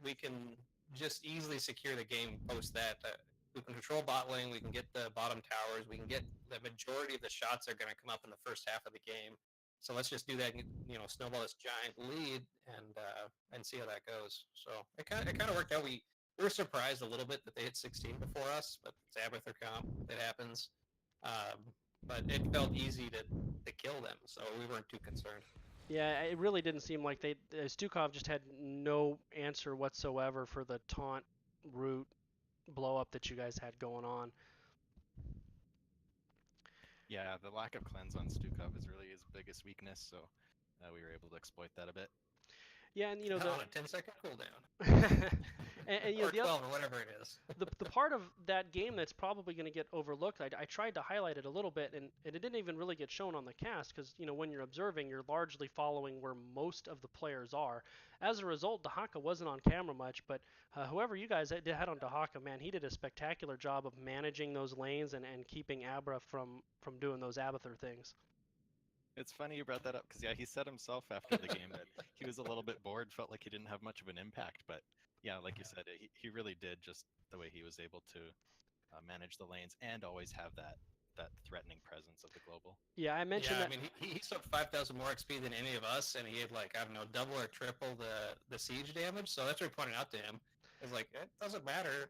[SPEAKER 3] we can just easily secure the game post that. We can control bot lane. We can get the bottom towers. We can get the majority of the shots are going to come up in the first half of the game. So let's just do that and snowball this giant lead and see how that goes. So it kind of worked out. We were surprised a little bit that they hit 16 before us, but it's Abathur comp. It happens. But it felt easy to kill them, so we weren't too concerned.
[SPEAKER 1] Yeah, it really didn't seem like Stukov just had no answer whatsoever for the taunt root blow up that you guys had going on.
[SPEAKER 4] Yeah, the lack of cleanse on Stukov is really his biggest weakness, so we were able to exploit that a bit.
[SPEAKER 1] Yeah, and
[SPEAKER 3] on a 10-second cooldown.
[SPEAKER 1] and
[SPEAKER 3] or 12 or whatever it is.
[SPEAKER 1] the part of that game that's probably going to get overlooked, I tried to highlight it a little bit, and it didn't even really get shown on the cast because when you're observing, you're largely following where most of the players are. As a result, Dahaka wasn't on camera much, but whoever you guys had on Dahaka, man, he did a spectacular job of managing those lanes and keeping Abra from doing those Abathur things.
[SPEAKER 4] It's funny you brought that up because, yeah, he said himself after the game that he was a little bit bored, felt like he didn't have much of an impact. But, yeah, like you said, he really did, just the way he was able to manage the lanes and always have that threatening presence of the global.
[SPEAKER 1] Yeah, I mentioned that.
[SPEAKER 3] I mean, he took 5,000 more XP than any of us, and he had, double or triple the siege damage. So that's what we pointed out to him. It's like, it doesn't matter.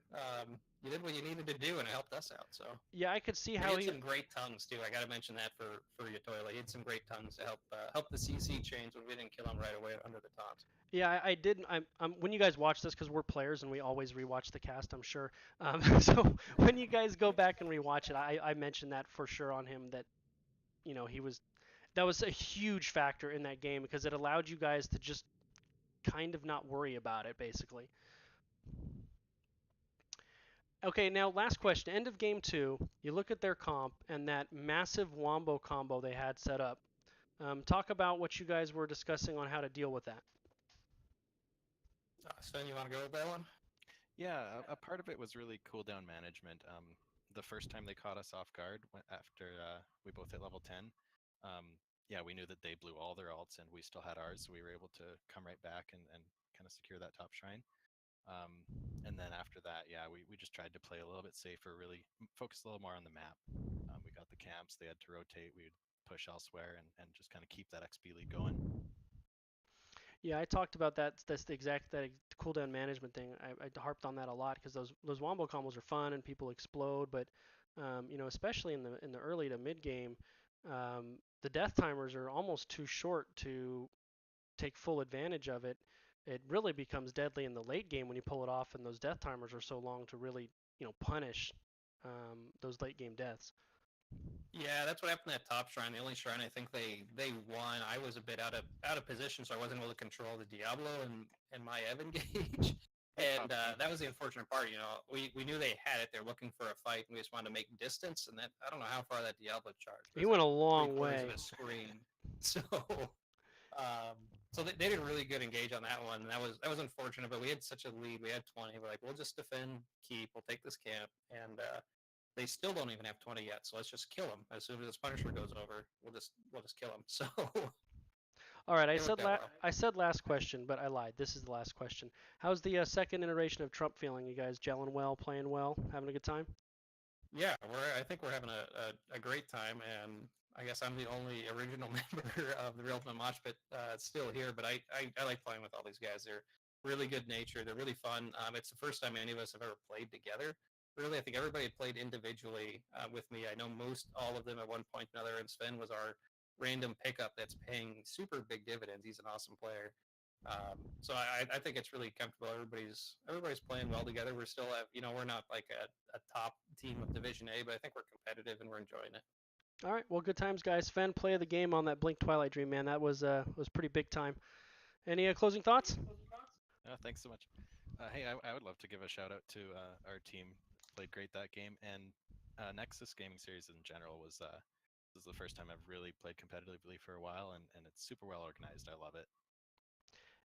[SPEAKER 3] You did what you needed to do, and it helped us out. So
[SPEAKER 1] yeah, I could see how
[SPEAKER 3] he had some great tongues too. I got to mention that for Yotoila. He had some great tongues to help the CC chains when we didn't kill him right away under the taunt.
[SPEAKER 1] Yeah, I did. When you guys watch this, because we're players and we always rewatch the cast, I'm sure. So when you guys go back and rewatch it, I mentioned that for sure on him that that was a huge factor in that game because it allowed you guys to just kind of not worry about it, basically. Okay, now last question. End of game 2, you look at their comp and that massive wombo combo they had set up. Talk about what you guys were discussing on how to deal with that.
[SPEAKER 3] Sven, you want to go with that one?
[SPEAKER 4] Yeah, a part of it was really cooldown management. The first time they caught us off guard after we both hit level 10, yeah, we knew that they blew all their alts and we still had ours, so we were able to come right back and kind of secure that top shrine. And then after that, yeah, we just tried to play a little bit safer, really focus a little more on the map. We got the camps, they had to rotate, we would push elsewhere and just kind of keep that XP lead going.
[SPEAKER 1] Yeah, I talked about that. That's the exact that cooldown management thing. I harped on that a lot because those wombo combos are fun and people explode, but especially in the early to mid game, the death timers are almost too short to take full advantage of it. It really becomes deadly in the late game when you pull it off, and those death timers are so long to really punish those late game deaths.
[SPEAKER 3] Yeah, that's what happened at Top Shrine. The only shrine I think they won. I was a bit out of position, so I wasn't able to control the Diablo and my Evan gauge. And that was the unfortunate part. We knew they had it. They're looking for a fight, and we just wanted to make distance. And that I don't know how far that Diablo charged.
[SPEAKER 1] He went a long
[SPEAKER 3] Three-quarters
[SPEAKER 1] way.
[SPEAKER 3] of a screen. So so they did a really good engage on that one. And that was unfortunate, but we had such a lead. We had 20. We're like, we'll just defend, keep. We'll take this camp, and they still don't even have 20 yet. So let's just kill them as soon as this Punisher goes over. We'll just kill them. So
[SPEAKER 1] All right,
[SPEAKER 3] it worked out well.
[SPEAKER 1] I said last question, but I lied. This is the last question. How's the second iteration of Trump feeling? You guys gelling well, playing well, having a good time?
[SPEAKER 3] Yeah, I think we're having a great time, and I guess I'm the only original member of the Real Ultimate Mosh Pit still here. But I like playing with all these guys. They're really good natured. They're really fun. It's the first time any of us have ever played together. Really, I think everybody had played individually with me. I know most all of them at one point or another, and Sven was our random pickup that's paying super big dividends. He's an awesome player. So I think it's really comfortable. Everybody's playing well together. We're still we're not like a top team of Division A, but I think we're competitive and we're enjoying it.
[SPEAKER 1] All right, well, good times, guys. Sven, play of the game on that Blink Twilight Dream, man. That was pretty big time. Any closing thoughts?
[SPEAKER 4] Thanks so much. Hey, I would love to give a shout out to our team. Played great that game, and Nexus Gaming Series in general was this is the first time I've really played competitively for a while, and it's super well organized. I love it.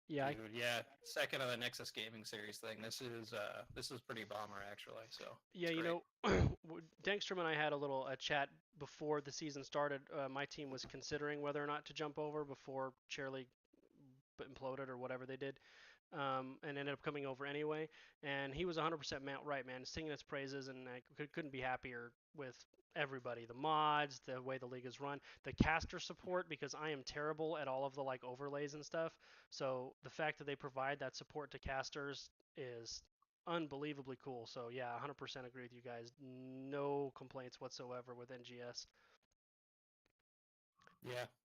[SPEAKER 1] Yeah,
[SPEAKER 3] Dude, yeah, second of the Nexus Gaming Series thing. This is pretty bomber actually. So
[SPEAKER 1] yeah, Dankstrom and I had a chat before the season started. My team was considering whether or not to jump over before Chair League imploded or whatever they did. And ended up coming over anyway. And he was 100% right, man, singing its praises, and I couldn't be happier with everybody. The mods, the way the league is run, the caster support, because I am terrible at all of the overlays and stuff. So the fact that they provide that support to casters is unbelievably cool. So yeah, 100% agree with you guys. No complaints whatsoever with NGS.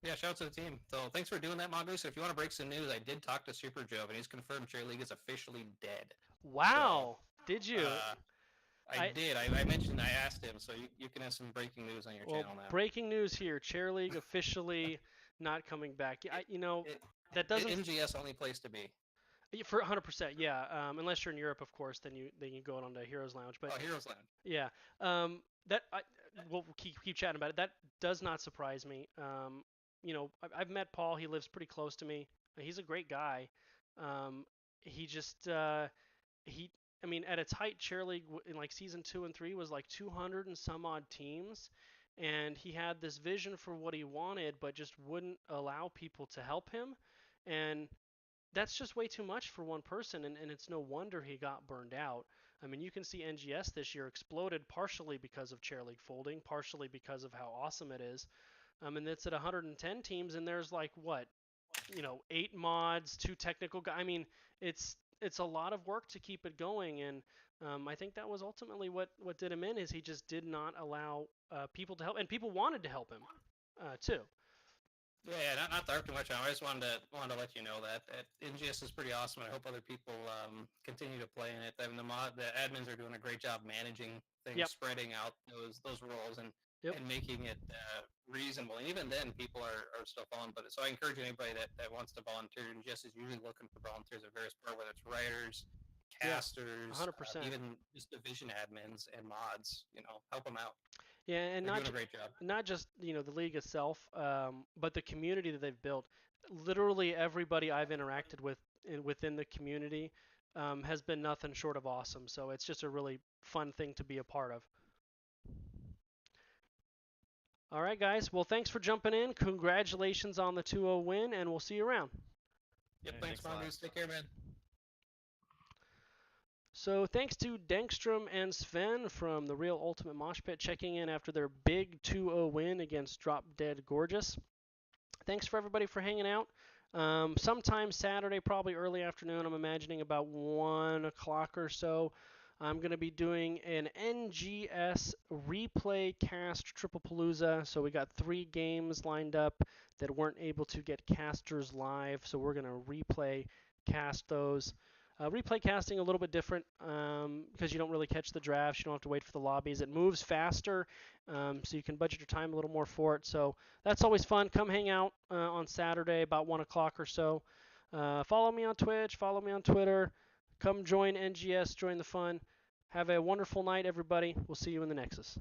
[SPEAKER 3] yeah, shout out to the team. So thanks for doing that, Mongoose. If you want to break some news, I did talk to Super Joe, and he's confirmed Chair League is officially dead.
[SPEAKER 1] Wow, did you?
[SPEAKER 3] I did. I mentioned. I asked him, so you can have some breaking news on your channel now.
[SPEAKER 1] Breaking news here: Chair League officially not coming back. That doesn't.
[SPEAKER 3] NGS only place to be.
[SPEAKER 1] For 100%, yeah. Unless you're in Europe, of course, then you go on to Heroes Lounge. But
[SPEAKER 3] Heroes Lounge.
[SPEAKER 1] yeah, we'll keep chatting about it. That does not surprise me. I've met Paul. He lives pretty close to me. He's a great guy. He just I mean, at its height, Chair League in season 2 and 3 was 200 and some odd teams, and he had this vision for what he wanted, but just wouldn't allow people to help him, and that's just way too much for one person, and it's no wonder he got burned out. I mean, you can see NGS this year exploded partially because of Chair League folding, partially because of how awesome it is. And it's at 110 teams, and there's 8 mods, 2 technical guys. I mean, it's a lot of work to keep it going, and I think that was ultimately what did him in, is he just did not allow people to help, and people wanted to help him too.
[SPEAKER 3] Yeah, not to harp too much on. I just wanted to let you know that NGS is pretty awesome. I hope other people continue to play in it. I mean, the admins are doing a great job managing things, spreading out those roles and making it reasonable. And even then, people are still following. But so I encourage anybody that wants to volunteer. NGS is usually looking for volunteers at various parts, whether it's writers,
[SPEAKER 1] Yeah,
[SPEAKER 3] casters,
[SPEAKER 1] 100%.
[SPEAKER 3] even just division admins and mods. Help them out.
[SPEAKER 1] Yeah, and
[SPEAKER 3] They're doing a great job.
[SPEAKER 1] not just the league itself, but the community that they've built. Literally everybody I've interacted with within the community has been nothing short of awesome. So it's just a really fun thing to be a part of. All right, guys. Well, thanks for jumping in. Congratulations on the 2-0 win, and we'll see you around.
[SPEAKER 3] Yep,
[SPEAKER 4] Yeah,
[SPEAKER 3] thanks,
[SPEAKER 4] thanks a lot.
[SPEAKER 3] Mongoose. Take care, man.
[SPEAKER 1] So thanks to Denkstrom and Sven from the Real Ultimate Mosh Pit checking in after their big 2-0 win against Drop Dead Gorgeous. Thanks for everybody for hanging out. Sometime Saturday, probably early afternoon, I'm imagining about 1 o'clock or so, I'm going to be doing an NGS replay cast Triple Palooza. So we got 3 games lined up that weren't able to get casters live, so we're going to replay cast those. Replay casting a little bit different because you don't really catch the drafts. You don't have to wait for the lobbies. It moves faster, so you can budget your time a little more for it. So that's always fun. Come hang out on Saturday about 1 o'clock or so. Follow me on Twitch. Follow me on Twitter. Come join NGS. Join the fun. Have a wonderful night, everybody. We'll see you in the Nexus.